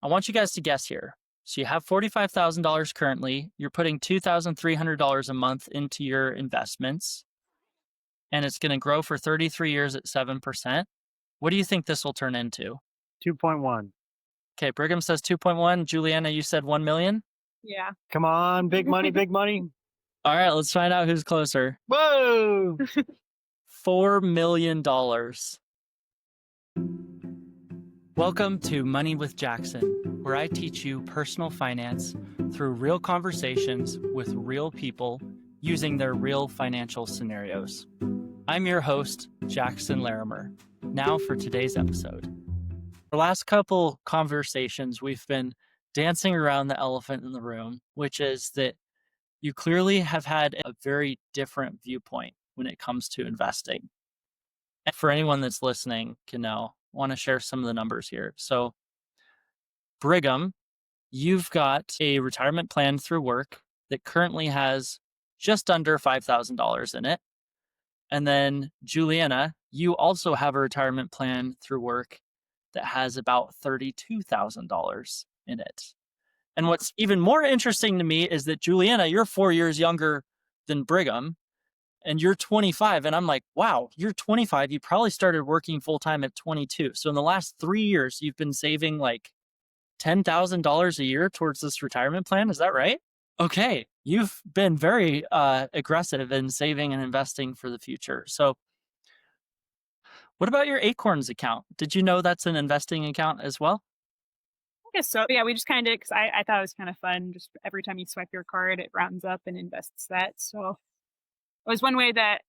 I want you guys to guess here. So you have $45,000 currently. You're putting $2,300 a month into your investments, and it's going to grow for 33 years at 7%. What do you think this will turn into? 2.1. Okay, Brigham says 2.1. Juliana, you said 1 million. Yeah. Come on, big money, big money. All right, let's find out who's closer. Whoa! $4 million. Welcome to Money with Jackson, where I teach you personal finance through real conversations with real people using their real financial scenarios. I'm your host, Jackson Larimer. Now for today's episode. The last couple conversations, we've been dancing around the elephant in the room, which is that you clearly have had a very different viewpoint when it comes to investing. And for anyone that's listening can know, I want to share some of the numbers here. So, Brigham, you've got a retirement plan through work that currently has just under $5,000 in it. And then, Juliana, you also have a retirement plan through work that has about $32,000 in it. And what's even more interesting to me is that, Juliana, you're 4 years younger than Brigham, and you're 25. And I'm like, wow, you're 25. You probably started working full time at 22. So in the last 3 years, you've been saving like $10,000 a year towards this retirement plan. Is that right? Okay. You've been very aggressive in saving and investing for the future. So what about your Acorns account? Did you know that's an investing account as well? I guess so. Yeah, we just kind of, because I thought it was kind of fun. Just every time you swipe your card, it rounds up and invests that. So it was one way that,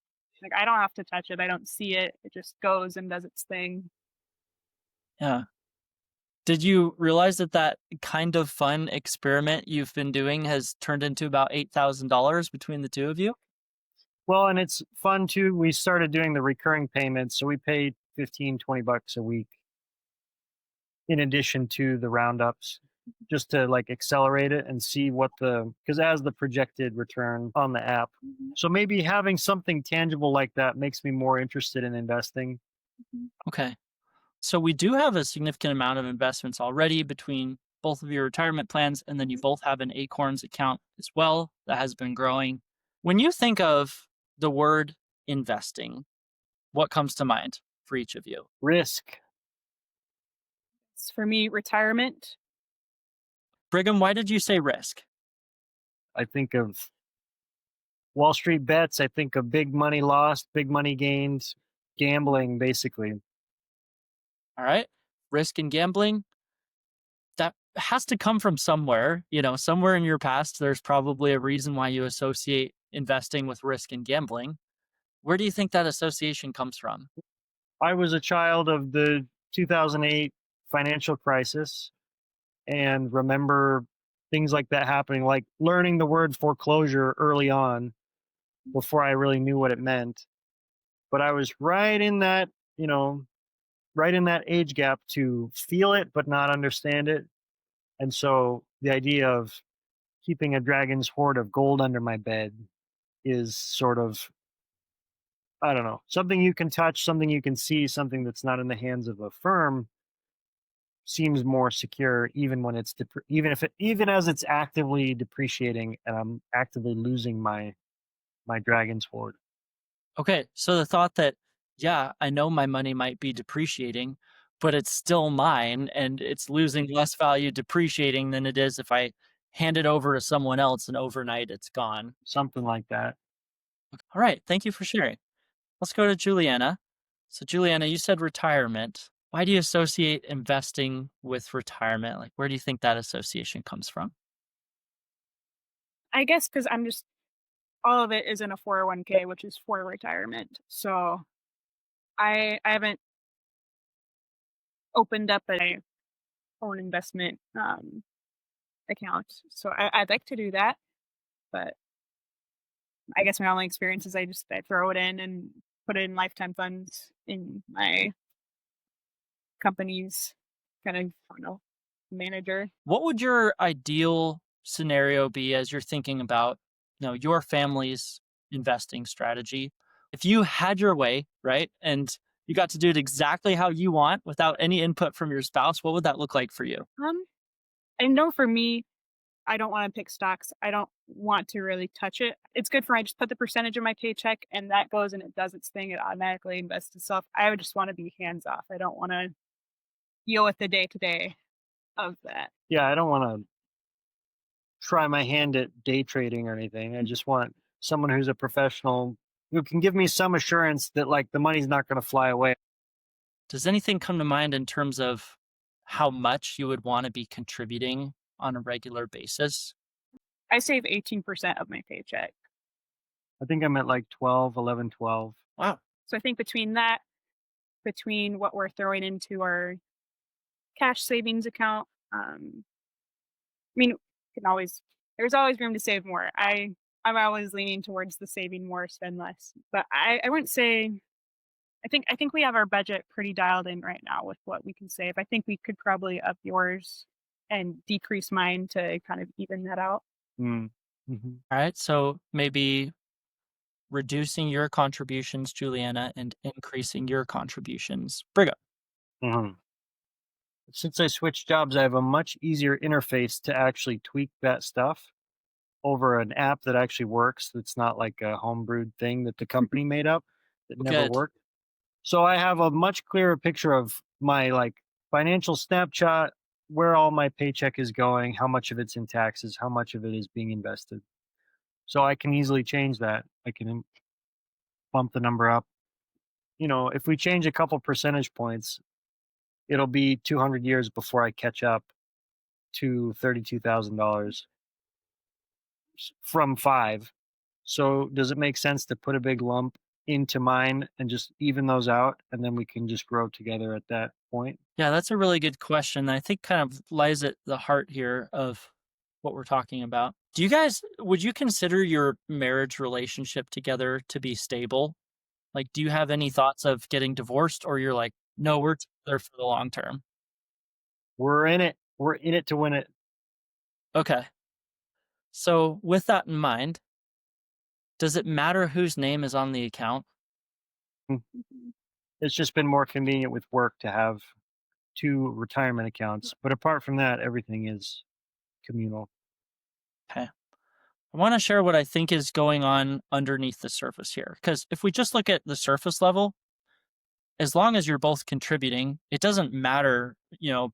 like, I don't have to touch it. I don't see it. It just goes and does its thing. Yeah. Did you realize that that kind of fun experiment you've been doing has turned into about $8,000 between the two of you? Well, and it's fun too. We started doing the recurring payments. So we paid 15, 20 bucks a week in addition to the roundups, just to like accelerate it and see what because it has the projected return on the app. So maybe having something tangible like that makes me more interested in investing. Okay. So we do have a significant amount of investments already between both of your retirement plans, and then you both have an Acorns account as well that has been growing. When you think of the word investing, what comes to mind for each of you? Risk. It's for me, retirement. Brigham, why did you say risk? I think of Wall Street bets. I think of big money lost, big money gained, gambling, basically. All right. Risk and gambling. That has to come from somewhere. Somewhere in your past, there's probably a reason why you associate investing with risk and gambling. Where do you think that association comes from? I was a child of the 2008 financial crisis and remember things like that happening, like learning the word foreclosure early on before I really knew what it meant. But I was right in that age gap to feel it but not understand it. And so the idea of keeping a dragon's hoard of gold under my bed is sort of, I don't know, something you can touch, something you can see, something that's not in the hands of a firm seems more secure, even when it's even as it's actively depreciating and I'm actively losing my dragon's hoard. Okay, so the thought that, yeah, I know my money might be depreciating, but it's still mine and it's losing less value depreciating than it is if I hand it over to someone else and overnight it's gone. Something like that. All right, thank you for sharing. Let's go to Juliana. So Juliana, you said retirement. Why do you associate investing with retirement? Like, where do you think that association comes from? I guess because all of it is in a 401k, which is for retirement. So I haven't opened up a own investment account. So I'd like to do that. But I guess my only experience is I throw it in and put it in lifetime funds in my company's kind of, I don't know, manager. What would your ideal scenario be as you're thinking about, your family's investing strategy? If you had your way, right, and you got to do it exactly how you want without any input from your spouse, what would that look like for you? I know for me, I don't want to pick stocks. I don't want to really touch it. It's good for I just put the percentage of my paycheck and that goes and it does its thing. It automatically invests itself. I would just want to be hands off. I don't want to deal with the day to day of that. Yeah, I don't want to try my hand at day trading or anything. I just want someone who's a professional who can give me some assurance that like the money's not going to fly away. Does anything come to mind in terms of how much you would want to be contributing on a regular basis? I save 18% of my paycheck. I think I'm at like 12, 11, 12. Wow. So I think between that, between what we're throwing into our cash savings account, I mean, can always there's always room to save more. I'm always leaning towards the saving more, spend less. But I wouldn't say I think we have our budget pretty dialed in right now with what we can save. I think we could probably up yours and decrease mine to kind of even that out. Mm. hmm All right. So maybe reducing your contributions, Juliana, and increasing your contributions, Brigham. hmm Since I switched jobs, I have a much easier interface to actually tweak that stuff over an app that actually works. That's not like a homebrewed thing that the company made up that never Good. worked. So I have a much clearer picture of my like financial snapshot, where all my paycheck is going, how much of it's in taxes, how much of it is being invested. So I can easily change that. I can bump the number up. If we change a couple percentage points, it'll be 200 years before I catch up to $32,000 from 5. So does it make sense to put a big lump into mine and just even those out, and then we can just grow together at that point? Yeah, that's a really good question. I think kind of lies at the heart here of what we're talking about. Would you consider your marriage relationship together to be stable? Like, do you have any thoughts of getting divorced, or you're like, no, we're together for the long term? We're in it. We're in it to win it. Okay. So with that in mind, does it matter whose name is on the account? Hmm. Mhm. It's just been more convenient with work to have 2 retirement accounts. But apart from that, everything is communal. Okay. I want to share what I think is going on underneath the surface here. Because if we just look at the surface level, as long as you're both contributing, it doesn't matter,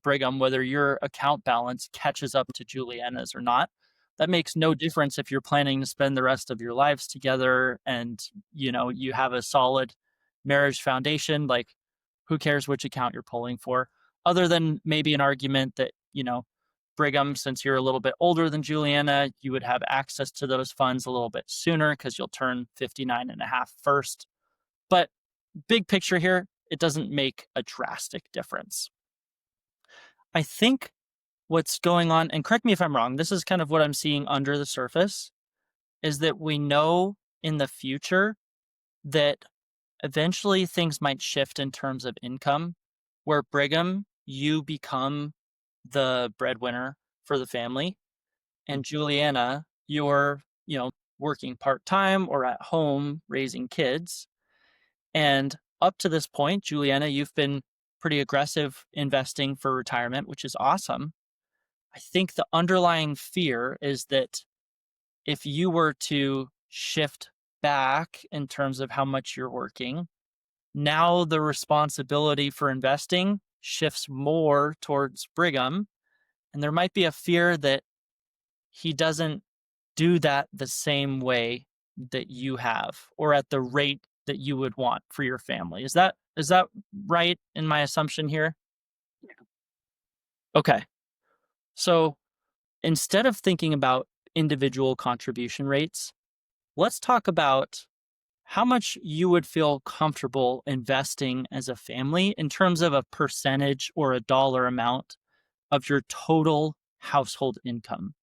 Brigham, whether your account balance catches up to Juliana's or not. That makes no difference if you're planning to spend the rest of your lives together and, you have a solid marriage foundation. Like, who cares which account you're pulling for? Other than maybe an argument that, Brigham, since you're a little bit older than Juliana, you would have access to those funds a little bit sooner because you'll turn 59 and a half first. But big picture here, it doesn't make a drastic difference. I think what's going on, and correct me if I'm wrong, this is kind of what I'm seeing under the surface, is that we know in the future that eventually things might shift in terms of income, where Brigham, you become the breadwinner for the family, and Juliana, you're, working part-time or at home raising kids. And up to this point, Juliana, you've been pretty aggressive investing for retirement, which is awesome. I think the underlying fear is that if you were to shift back in terms of how much you're working, now the responsibility for investing shifts more towards Brigham. And there might be a fear that he doesn't do that the same way that you have or at the rate that you would want for your family. Is that right in my assumption here? Yeah. Okay. So instead of thinking about individual contribution rates, let's talk about how much you would feel comfortable investing as a family in terms of a percentage or a dollar amount of your total household income.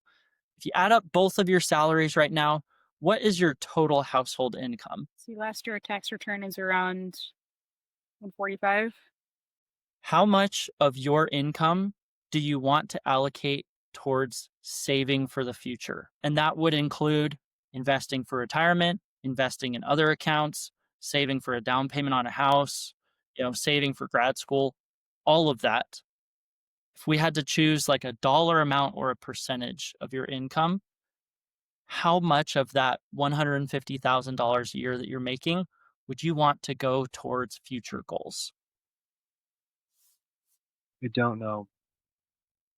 If you add up both of your salaries right now, what is your total household income? See, last year our tax return is around 145. How much of your income do you want to allocate towards saving for the future? And that would include investing for retirement, investing in other accounts, saving for a down payment on a house, saving for grad school, all of that. if we had to choose like a dollar amount or a percentage of your income, how much of that $150,000 a year that you're making would you want to go towards future goals? I don't know.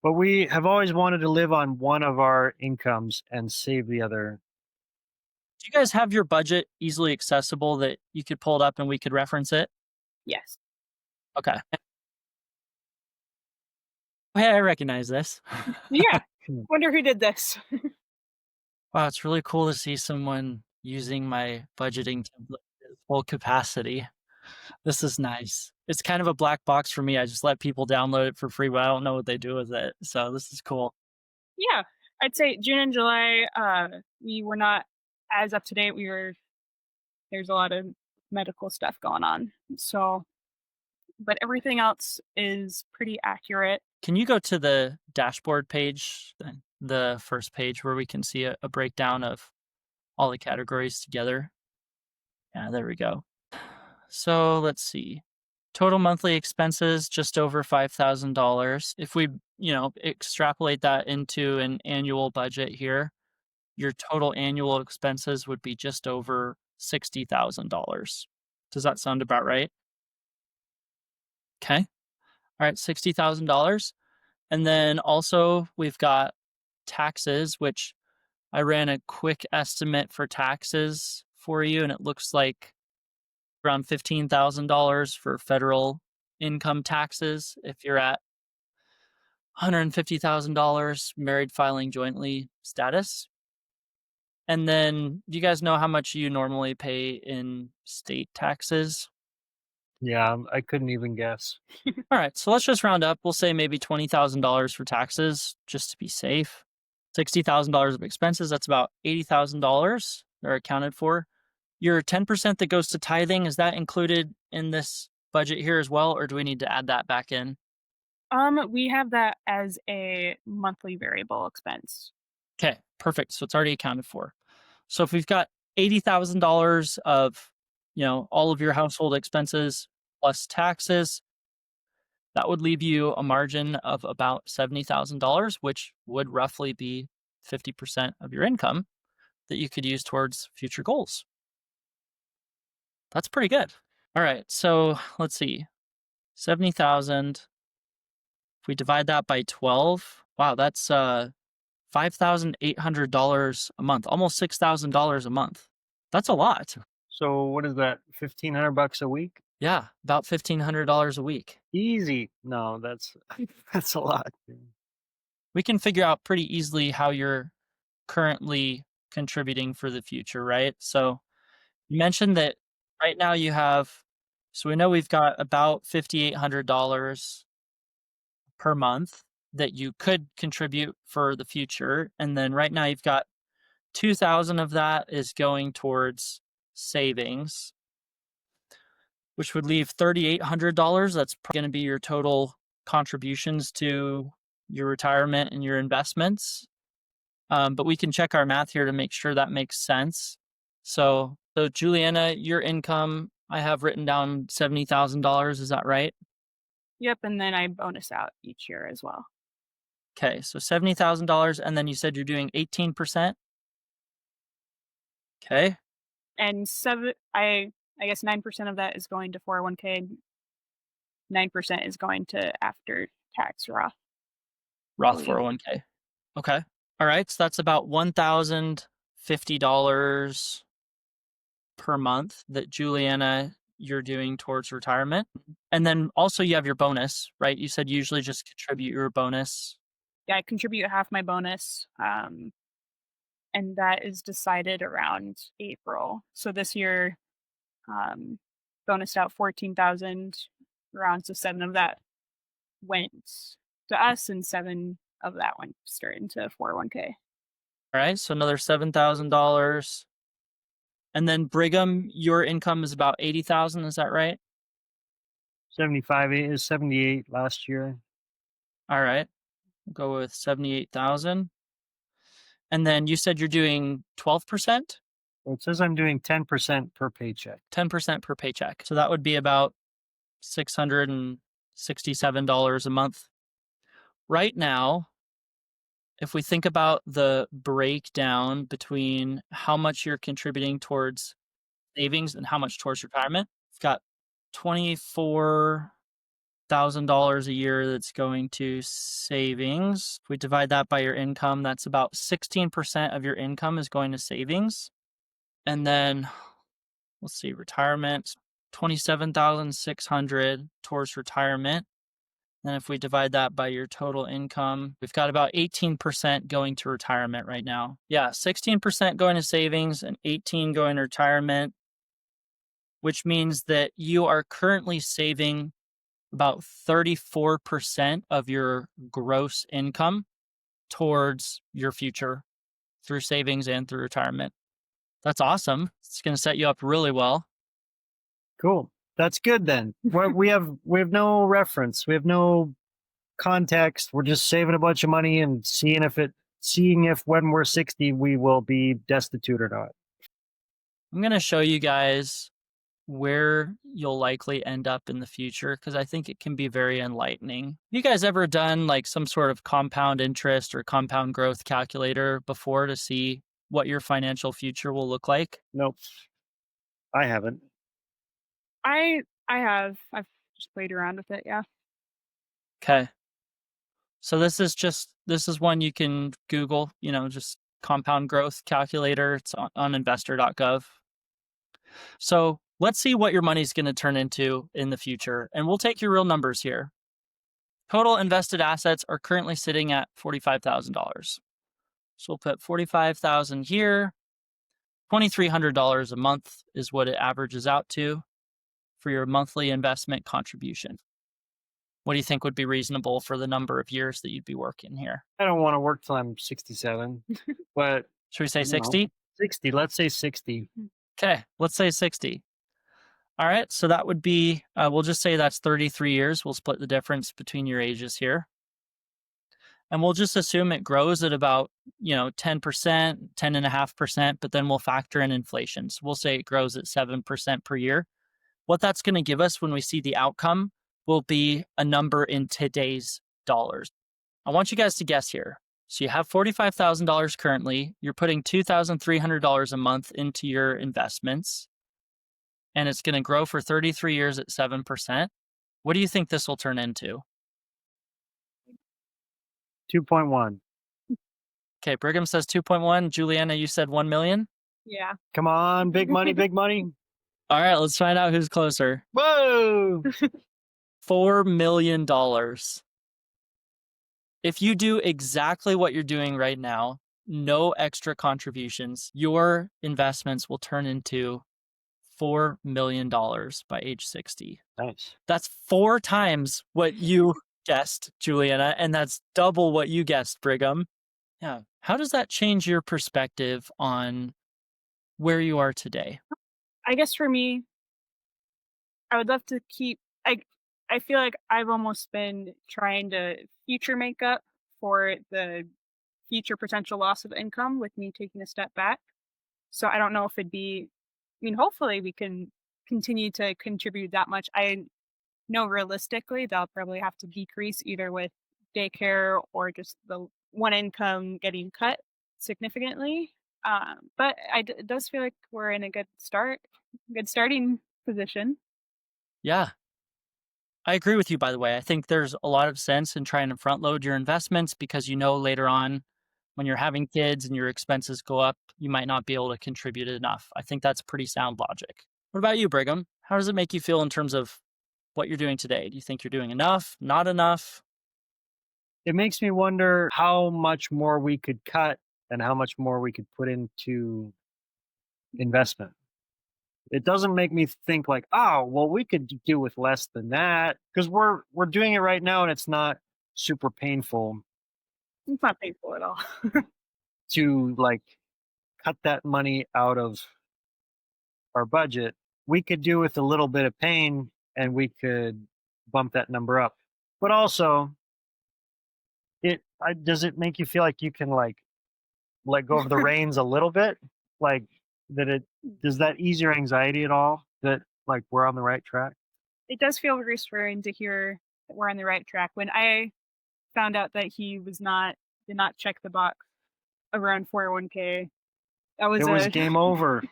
But we have always wanted to live on one of our incomes and save the other. Do you guys have your budget easily accessible that you could pull it up and we could reference it? Yes. Okay. Hey, I recognize this. Yeah. Hmm. Wonder who did this. Wow, it's really cool to see someone using my budgeting template at full capacity. This is nice. It's kind of a black box for me. I just let people download it for free, but I don't know what they do with it. So this is cool. Yeah. I'd say June and July, we were not as up to date. There's a lot of medical stuff going on. So, but everything else is pretty accurate. Can you go to the dashboard page, the first page where we can see a breakdown of all the categories together? Yeah, there we go. So let's see. Total monthly expenses, just over $5,000. If we, extrapolate that into an annual budget here, your total annual expenses would be just over $60,000. Does that sound about right? Okay. All right, $60,000. And then also we've got taxes, which I ran a quick estimate for taxes for you, and it looks like around $15,000 for federal income taxes if you're at $150,000 married filing jointly status. And then do you guys know how much you normally pay in state taxes? Yeah, I couldn't even guess. All right, so let's just round up. We'll say maybe $20,000 for taxes just to be safe. $60,000 of expenses, that's about $80,000 are accounted for. Your 10% that goes to tithing, is that included in this budget here as well, or do we need to add that back in? We have that as a monthly variable expense. Okay, perfect. So it's already accounted for. So if we've got $80,000 of, all of your household expenses plus taxes, that would leave you a margin of about $70,000, which would roughly be 50% of your income that you could use towards future goals. That's pretty good. All right, so let's see. 70,000. If we divide that by 12, wow, that's $5,800 a month, almost $6,000 a month. That's a lot. So what is that? $1,500 a week? Yeah, about $1,500 a week. Easy. No, that's that's a lot. We can figure out pretty easily how you're currently contributing for the future, right? So you mentioned that right now you have, so we know we've got about $5,800 per month that you could contribute for the future. And then right now you've got 2,000 of that is going towards savings, which would leave $3,800. That's going to be your total contributions to your retirement and your investments. But we can check our math here to make sure that makes sense. So Juliana, your income, I have written down $70,000. Is that right? Yep, and then I bonus out each year as well. Okay, so $70,000, and then you said you're doing 18%. Okay. And I guess 9% of that is going to 401k. 9% is going to after tax Roth. Roth 401k. Okay. All right. So that's about $1,050 per month that Juliana, you're doing towards retirement. And then also you have your bonus, right? You said you usually just contribute your bonus. Yeah, I contribute half my bonus. And that is decided around April. So this year, bonused out 14,000 around, so 7 of that went to us and 7 of that went straight into 401k. All right, so another $7,000. And then Brigham, your income is about 80,000, is that right? 75 is 78 last year. All right. We'll go with 78,000. And then you said you're doing 12%? Well, it says I'm doing 10% per paycheck. 10% per paycheck. So that would be about $667 a month. right now, if we think about the breakdown between how much you're contributing towards savings and how much towards retirement, we've got $24,000 a year that's going to savings. If we divide that by your income, that's about 16% of your income is going to savings. And then let's see, retirement, 27,600 towards retirement. And if we divide that by your total income, we've got about 18% going to retirement right now. Yeah, 16% going to savings and 18 going to retirement, which means that you are currently saving about 34% of your gross income towards your future through savings and through retirement. That's awesome. It's going to set you up really well. Cool. That's good then. We have no reference. We have no context. We're just saving a bunch of money and seeing if when we're 60 we will be destitute or not. I'm going to show you guys where you'll likely end up in the future because I think it can be very enlightening. You guys ever done like some sort of compound interest or compound growth calculator before to see what your financial future will look like? Nope. I haven't. I have. I've just played around with it. Yeah. Okay. So this is one you can Google, just compound growth calculator. It's on investor.gov. So let's see what your money's going to turn into in the future. And we'll take your real numbers here. Total invested assets are currently sitting at $45,000. So we'll put $45,000 here. $2,300 a month is what it averages out to for your monthly investment contribution. What do you think would be reasonable for the number of years that you'd be working here? I don't want to work till I'm 67, but should we say 60? 60. Let's say 60. Okay, let's say 60. All right, so that would be, we'll just say that's 33 years. We'll split the difference between your ages here. And we'll just assume it grows at about, 10%, 10.5%, but then we'll factor in inflation. So we'll say it grows at 7% per year. What that's going to give us when we see the outcome will be a number in today's dollars. I want you guys to guess here. So you have $45,000 currently. You're putting $2,300 a month into your investments, and it's going to grow for 33 years at 7%. What do you think this will turn into? 2.1. Okay, Brigham says 2.1. Juliana, you said 1 million? Yeah. Come on, big money, big money. All right, let's find out who's closer. Whoa! $4 million. If you do exactly what you're doing right now, no extra contributions, your investments will turn into $4 million by age 60. Nice. That's 4 times what you guessed, Juliana, and that's double what you guessed, Brigham. Yeah. How does that change your perspective on where you are today? I guess for me, I would love to keep. I feel like I've almost been trying to future make up for the future potential loss of income with me taking a step back. So I don't know if it'd be. I mean, hopefully we can continue to contribute that much. I know realistically they'll probably have to decrease either with daycare or just the one income getting cut significantly. But it does feel like we're in a good starting position. Yeah. I agree with you, by the way. I think there's a lot of sense in trying to front load your investments because later on when you're having kids and your expenses go up, you might not be able to contribute enough. I think that's pretty sound logic. What about you, Brigham? How does it make you feel in terms of what you're doing today? Do you think you're doing enough, not enough? It makes me wonder how much more we could cut and how much more we could put into investment. It doesn't make me think like, oh, well, we could do with less than that because we're doing it right now and it's not super painful. It's not painful at all. To like cut that money out of our budget. We could do with a little bit of pain and we could bump that number up. But also, does it make you feel like you can like let go of the reins a little bit? Like does that ease your anxiety at all that like we're on the right track? It does feel reassuring to hear that we're on the right track. When I found out that he did not check the box around 401k. That was It was game over.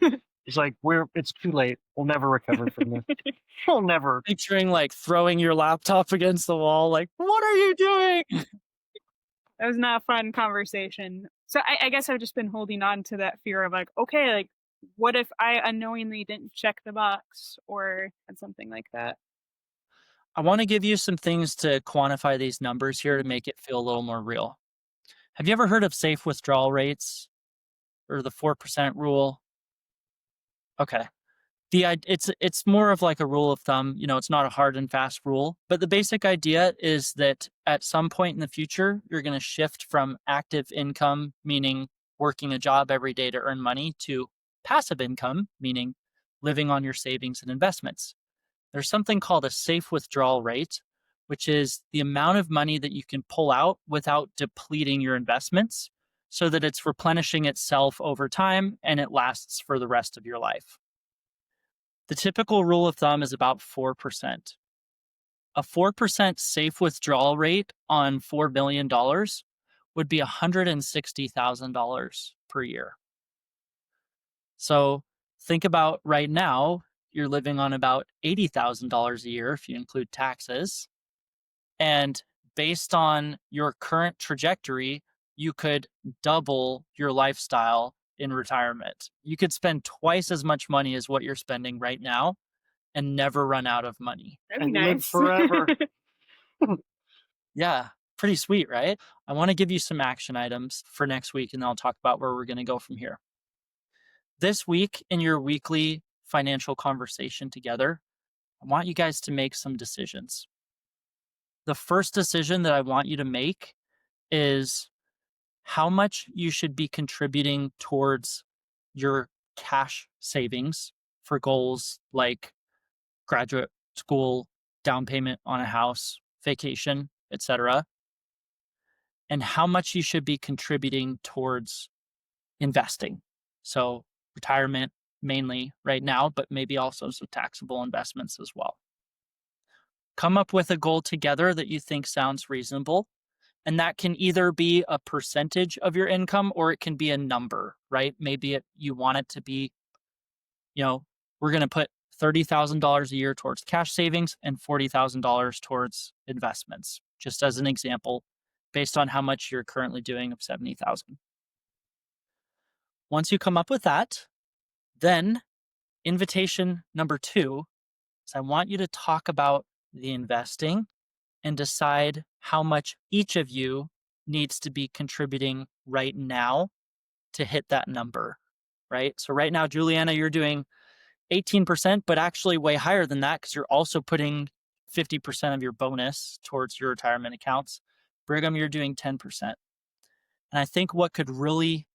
It's like, it's too late. We'll never recover from this. We'll never. Picturing like throwing your laptop against the wall, like, what are you doing? That was not a fun conversation. So I guess I've just been holding on to that fear of like, okay, like, what if I unknowingly didn't check the box or something like that? I want to give you some things to quantify these numbers here to make it feel a little more real. Have you ever heard of safe withdrawal rates or the 4% rule? Okay. It's more of like a rule of thumb. It's not a hard and fast rule, but the basic idea is that at some point in the future, you're going to shift from active income, meaning working a job every day to earn money, to passive income, meaning living on your savings and investments. There's something called a safe withdrawal rate, which is the amount of money that you can pull out without depleting your investments so that it's replenishing itself over time and it lasts for the rest of your life. The typical rule of thumb is about 4%. A 4% safe withdrawal rate on $4 billion would be $160,000 per year. So think about right now, you're living on about $80,000 a year if you include taxes. And based on your current trajectory, you could double your lifestyle in retirement. You could spend twice as much money as what you're spending right now and never run out of money. That'd be And live nice. forever. Yeah, pretty sweet, right? I want to give you some action items for next week, and then I'll talk about where we're going to go from here. This week, in your weekly financial conversation together, I want you guys to make some decisions. The first decision that I want you to make is how much you should be contributing towards your cash savings for goals like graduate school, down payment on a house, vacation, etc., and how much you should be contributing towards investing. So retirement mainly right now, but maybe also some taxable investments as well. Come up with a goal together that you think sounds reasonable. And that can either be a percentage of your income or it can be a number, right? Maybe you want it to be, we're going to put $30,000 a year towards cash savings and $40,000 towards investments, just as an example, based on how much you're currently doing of $70,000. Once you come up with that, then invitation number 2 is I want you to talk about the investing and decide how much each of you needs to be contributing right now to hit that number, right? So right now, Juliana, you're doing 18%, but actually way higher than that because you're also putting 50% of your bonus towards your retirement accounts. Brigham, you're doing 10%. And I think what could really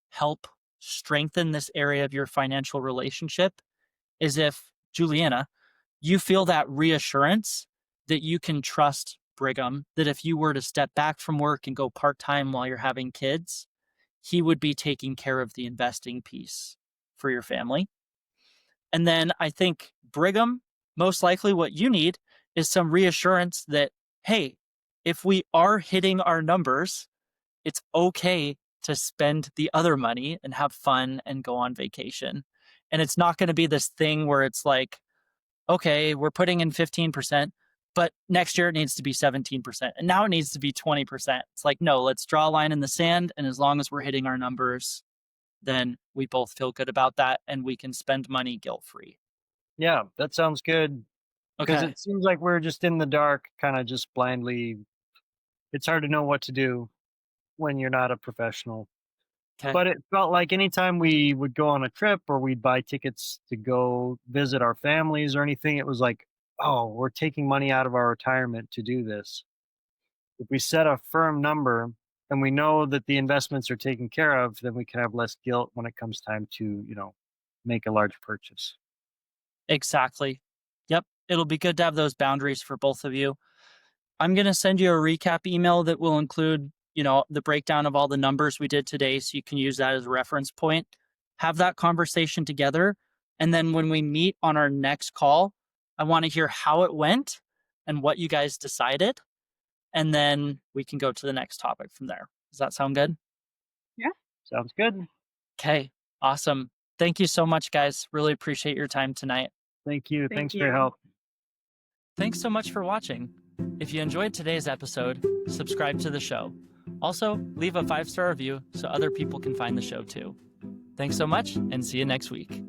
help strengthen this area of your financial relationship is if, Juliana, you feel that reassurance that you can trust Brigham, that if you were to step back from work and go part-time while you're having kids, he would be taking care of the investing piece for your family. And then I think Brigham, most likely what you need is some reassurance that, hey, if we are hitting our numbers, it's okay to spend the other money and have fun and go on vacation. And it's not going to be this thing where it's like, okay, we're putting in 15%, but next year it needs to be 17%. And now it needs to be 20%. It's like, no, let's draw a line in the sand. And as long as we're hitting our numbers, then we both feel good about that and we can spend money guilt-free. Yeah, that sounds good. Because Okay. it seems like we're just in the dark, kind of just blindly. It's hard to know what to do when you're not a professional. Okay. But it felt like anytime we would go on a trip or we'd buy tickets to go visit our families or anything, it was like, oh, we're taking money out of our retirement to do this. If we set a firm number and we know that the investments are taken care of, then we can have less guilt when it comes time to, make a large purchase. Exactly. Yep. It'll be good to have those boundaries for both of you. I'm going to send you a recap email that will include, the breakdown of all the numbers we did today, so you can use that as a reference point. Have that conversation together. And then when we meet on our next call, I want to hear how it went and what you guys decided. and then we can go to the next topic from there. Does that sound good? Sounds good. Okay, awesome. Thank you so much, guys. Really appreciate your time tonight. Thank you. Thank Thanks for your you. help. Thanks so much for watching. If you enjoyed today's episode, subscribe to the show. Also, leave a 5-star review so other people can find the show too. Thanks so much, and see you next week.